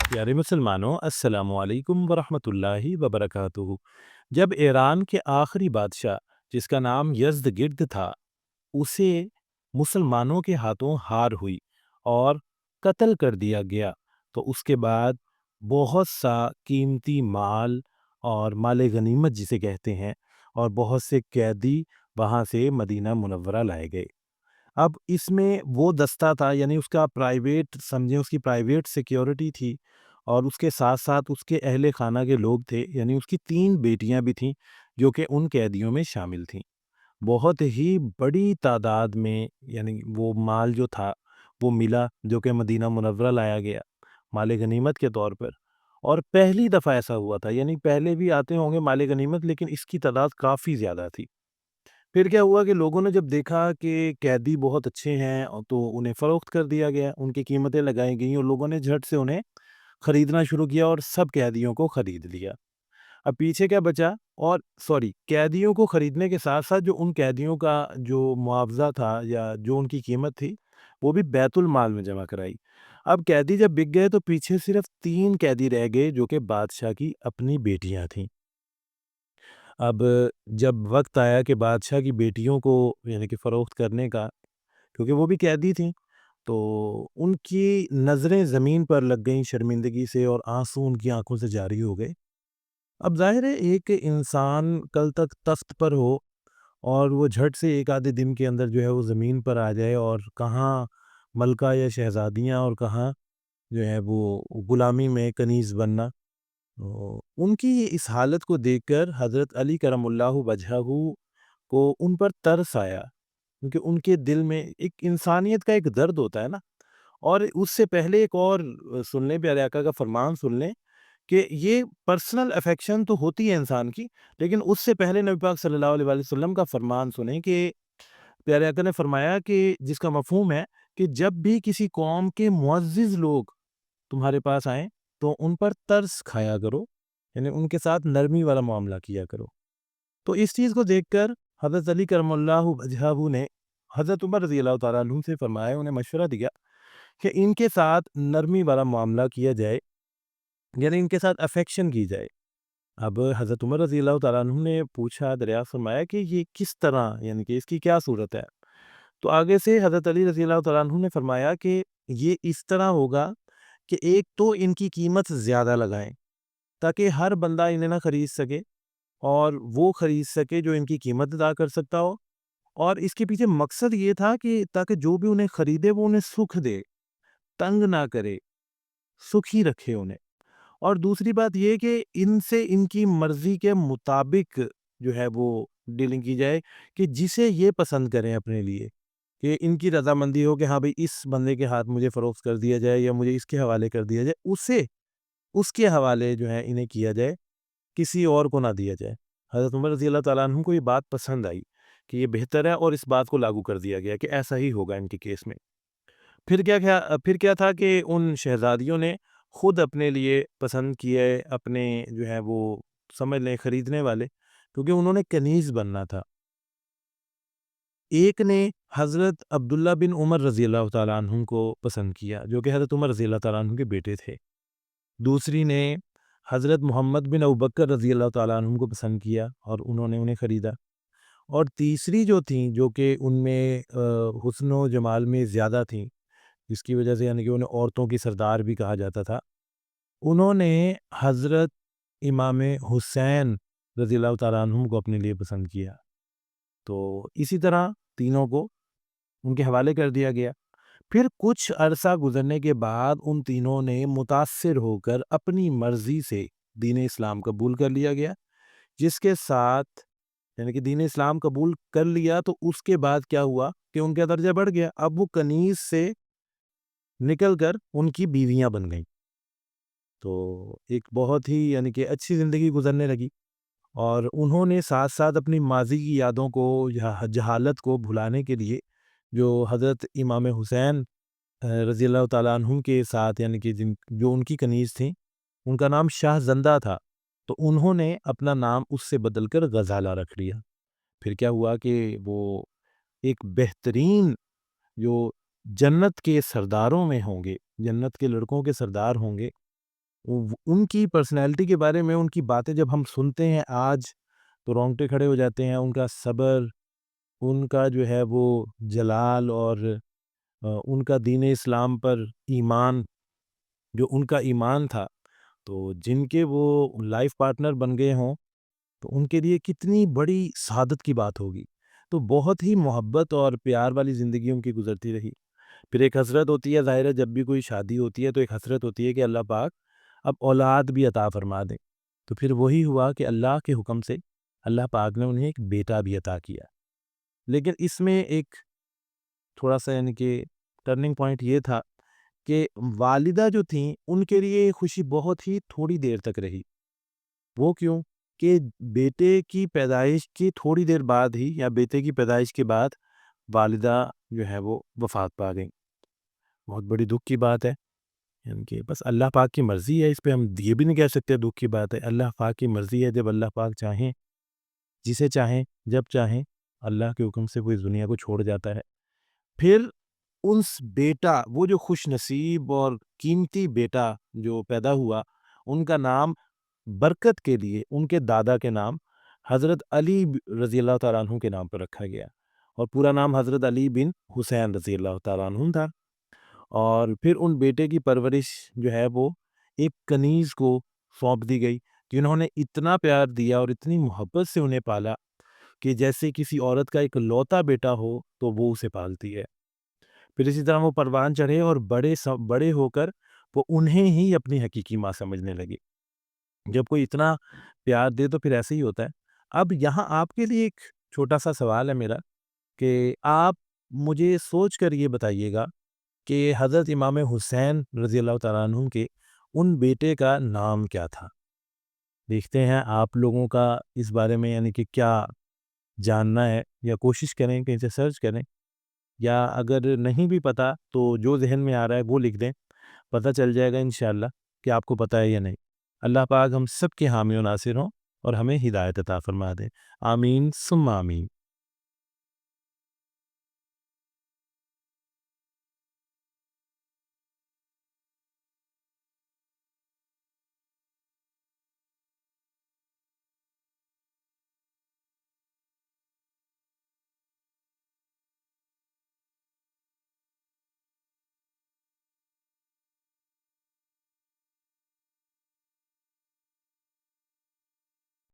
پیارے مسلمانوں، السلام علیکم ورحمۃ اللہ وبرکاتہ۔ جب ایران کے آخری بادشاہ جس کا نام یزدگرد تھا اسے مسلمانوں کے ہاتھوں ہار ہوئی اور قتل کر دیا گیا تو اس کے بعد بہت سا قیمتی مال اور مال غنیمت جسے کہتے ہیں اور بہت سے قیدی وہاں سے مدینہ منورہ لائے گئے۔ اب اس میں وہ دستہ تھا، یعنی اس کا پرائیویٹ سمجھیں، اس کی پرائیویٹ سیکیورٹی تھی اور اس کے ساتھ ساتھ اس کے اہل خانہ کے لوگ تھے، یعنی اس کی 3 بیٹیاں بھی تھیں جو کہ ان قیدیوں میں شامل تھیں۔ بہت ہی بڑی تعداد میں یعنی وہ مال جو تھا وہ ملا جو کہ مدینہ منورہ لایا گیا مال غنیمت کے طور پر، اور پہلی دفعہ ایسا ہوا تھا، یعنی پہلے بھی آتے ہوں گے مال غنیمت لیکن اس کی تعداد کافی زیادہ تھی۔ پھر کیا ہوا کہ لوگوں نے جب دیکھا کہ قیدی بہت اچھے ہیں تو انہیں فروخت کر دیا گیا، ان کی قیمتیں لگائی گئیں اور لوگوں نے جھٹ سے انہیں خریدنا شروع کیا اور سب قیدیوں کو خرید لیا۔ اب پیچھے کیا بچا؟ اور قیدیوں کو خریدنے کے ساتھ ساتھ جو ان قیدیوں کا جو معاوضہ تھا یا جو ان کی قیمت تھی وہ بھی بیت المال میں جمع کرائی۔ اب قیدی جب بک گئے تو پیچھے صرف 3 قیدی رہ گئے جو کہ بادشاہ کی اپنی بیٹیاں تھیں۔ اب جب وقت آیا کہ بادشاہ کی بیٹیوں کو یعنی کہ فروخت کرنے کا، کیونکہ وہ بھی قیدی تھیں، تو ان کی نظریں زمین پر لگ گئیں شرمندگی سے اور آنسو ان کی آنکھوں سے جاری ہو گئے۔ اب ظاہر ہے ایک انسان کل تک تخت پر ہو اور وہ جھٹ سے ایک آدھے دن کے اندر جو ہے وہ زمین پر آ جائے، اور کہاں ملکہ یا شہزادیاں اور کہاں جو ہے وہ غلامی میں کنیز بننا۔ ان کی اس حالت کو دیکھ کر حضرت علی کرم اللہ وجہہ کو ان پر ترس آیا، کیونکہ ان کے دل میں ایک انسانیت کا ایک درد ہوتا ہے نا۔ اور اس سے پہلے ایک اور سن لیں، پیارے آقا کا فرمان سن لیں کہ یہ پرسنل افیکشن تو ہوتی ہے انسان کی، لیکن اس سے پہلے نبی پاک صلی اللہ علیہ وآلہ وسلم کا فرمان سنیں کہ پیارے آقا نے فرمایا کہ جس کا مفہوم ہے کہ جب بھی کسی قوم کے معزز لوگ تمہارے پاس آئیں تو ان پر ترس کھایا کرو، یعنی ان کے ساتھ نرمی والا معاملہ کیا کرو۔ تو اس چیز کو دیکھ کر حضرت علی کرم اللہ وجہہ نے حضرت عمر رضی اللہ تعالیٰ عنہ سے فرمایا، انہیں مشورہ دیا کہ ان کے ساتھ نرمی والا معاملہ کیا جائے، یعنی ان کے ساتھ افیکشن کی جائے۔ اب حضرت عمر رضی اللہ تعالیٰ عنہ نے پوچھا، دریافت فرمایا کہ یہ کس طرح، یعنی کہ اس کی کیا صورت ہے؟ تو آگے سے حضرت علی رضی اللہ تعالیٰ عنہ نے فرمایا کہ یہ اس طرح ہوگا کہ ایک تو ان کی قیمت زیادہ لگائیں تاکہ ہر بندہ انہیں نہ خرید سکے، اور وہ خرید سکے جو ان کی قیمت ادا کر سکتا ہو، اور اس کے پیچھے مقصد یہ تھا کہ تاکہ جو بھی انہیں خریدے وہ انہیں سکھ دے، تنگ نہ کرے، سکھی رکھے انہیں۔ اور دوسری بات یہ کہ ان سے ان کی مرضی کے مطابق جو ہے وہ ڈیلنگ کی جائے، کہ جسے یہ پسند کریں اپنے لیے، کہ ان کی رضامندی ہو کہ ہاں بھئی اس بندے کے ہاتھ مجھے فروخت کر دیا جائے یا مجھے اس کے حوالے کر دیا جائے، اسے اس کے حوالے جو ہے انہیں کیا جائے، کسی اور کو نہ دیا جائے۔ حضرت عمر رضی اللہ تعالیٰ عنہ کو یہ بات پسند آئی کہ یہ بہتر ہے، اور اس بات کو لاگو کر دیا گیا کہ ایسا ہی ہوگا ان کے کیس میں۔ پھر کیا تھا کہ ان شہزادیوں نے خود اپنے لیے پسند کیے اپنے جو ہے وہ سمجھ لیں خریدنے والے، کیونکہ انہوں نے کنیز بننا تھا۔ ایک نے حضرت عبداللہ بن عمر رضی اللہ تعالیٰ عنہ کو پسند کیا جو کہ حضرت عمر رضی اللہ تعالیٰ عنہ کے بیٹے تھے۔ دوسری نے حضرت محمد بن ابوبکر رضی اللہ تعالیٰ عنہ کو پسند کیا اور انہوں نے انہیں خریدا۔ اور تیسری جو تھیں، جو کہ ان میں حسن و جمال میں زیادہ تھیں، جس کی وجہ سے یعنی کہ انہیں عورتوں کی سردار بھی کہا جاتا تھا، انہوں نے حضرت امام حسین رضی اللہ تعالیٰ عنہ کو اپنے لیے پسند کیا۔ تو اسی طرح تینوں کو ان کے حوالے کر دیا گیا۔ پھر کچھ عرصہ گزرنے کے بعد ان تینوں نے متاثر ہو کر اپنی مرضی سے دین اسلام قبول کر لیا گیا، جس کے ساتھ یعنی کہ دین اسلام قبول کر لیا تو اس کے بعد کیا ہوا کہ ان کا درجہ بڑھ گیا، اب وہ کنیز سے نکل کر ان کی بیویاں بن گئیں۔ تو ایک بہت ہی یعنی کہ اچھی زندگی گزرنے لگی، اور انہوں نے ساتھ ساتھ اپنی ماضی کی یادوں کو یا جہالت کو بھلانے کے لیے جو حضرت امام حسین رضی اللہ تعالیٰ عنہ کے ساتھ یعنی کہ جو ان کی کنیز تھیں، ان کا نام شاہ زندہ تھا، تو انہوں نے اپنا نام اس سے بدل کر غزالہ رکھ لیا۔ پھر کیا ہوا کہ وہ ایک بہترین جو جنت کے سرداروں میں ہوں گے، جنت کے لڑکوں کے سردار ہوں گے، ان کی پرسنالٹی کے بارے میں ان کی باتیں جب ہم سنتے ہیں آج تو رونگٹے کھڑے ہو جاتے ہیں. ان کا صبر، ان کا جو ہے وہ جلال، اور ان کا دین اسلام پر ایمان، جو ان کا ایمان تھا، تو جن کے وہ لائف پارٹنر بن گئے ہوں تو ان کے لیے کتنی بڑی سعادت کی بات ہوگی. تو بہت ہی محبت اور پیار والی زندگی ان کی گزرتی رہی. پھر ایک حسرت ہوتی ہے، ظاہر ہے جب بھی کوئی شادی ہوتی ہے تو ایک حسرت ہوتی ہے کہ اللہ پاک اب اولاد بھی عطا فرما دیں. تو پھر وہی ہوا کہ اللہ کے حکم سے اللہ پاک نے انہیں ایک بیٹا بھی عطا کیا. لیکن اس میں ایک تھوڑا سا یعنی کہ ٹرننگ پوائنٹ یہ تھا کہ والدہ جو تھیں ان کے لیے یہ خوشی بہت ہی تھوڑی دیر تک رہی. وہ کیوں؟ کہ بیٹے کی پیدائش کی تھوڑی دیر بعد ہی یا بیٹے کی پیدائش کے بعد والدہ جو ہے وہ وفات پا گئیں. بہت بڑی دکھ کی بات ہے، یعنی کہ بس اللہ پاک کی مرضی ہے. اس پہ ہم یہ بھی نہیں کہہ سکتے دکھ کی بات ہے. اللہ پاک کی مرضی ہے، جب اللہ پاک چاہیں، جسے چاہیں، جب چاہیں اللہ کے حکم سے وہ اس دنیا کو چھوڑ جاتا ہے. پھر اس بیٹا، وہ جو خوش نصیب اور قیمتی بیٹا جو پیدا ہوا، ان کا نام برکت کے لیے ان کے دادا کے نام حضرت علی رضی اللہ تعالیٰ عنہ کے نام پر رکھا گیا. اور پورا نام حضرت علی بن حسین رضی اللہ تعالیٰ عنہ تھا. اور پھر ان بیٹے کی پرورش جو ہے وہ ایک کنیز کو سونپ دی گئی کہ انہوں نے اتنا پیار دیا اور اتنی محبت سے انہیں پالا کہ جیسے کسی عورت کا ایک لوتا بیٹا ہو تو وہ اسے پالتی ہے. پھر اسی طرح وہ پروان چڑھے اور بڑے ہو کر وہ انہیں ہی اپنی حقیقی ماں سمجھنے لگے. جب کوئی اتنا پیار دے تو پھر ایسے ہی ہوتا ہے. اب یہاں آپ کے لیے ایک چھوٹا سا سوال ہے میرا کہ آپ مجھے سوچ کر یہ بتائیے گا کہ حضرت امام حسین رضی اللہ تعالیٰ عنہ کے ان بیٹے کا نام کیا تھا. دیکھتے ہیں آپ لوگوں کا اس بارے میں یعنی کہ کیا جاننا ہے، یا کوشش کریں کہیں سے سرچ کریں، یا اگر نہیں بھی پتہ تو جو ذہن میں آ رہا ہے وہ لکھ دیں. پتہ چل جائے گا انشاءاللہ کہ آپ کو پتہ ہے یا نہیں. اللہ پاک ہم سب کے حامی و ناصر ہوں اور ہمیں ہدایت عطا فرما دے. آمین ثم آمین.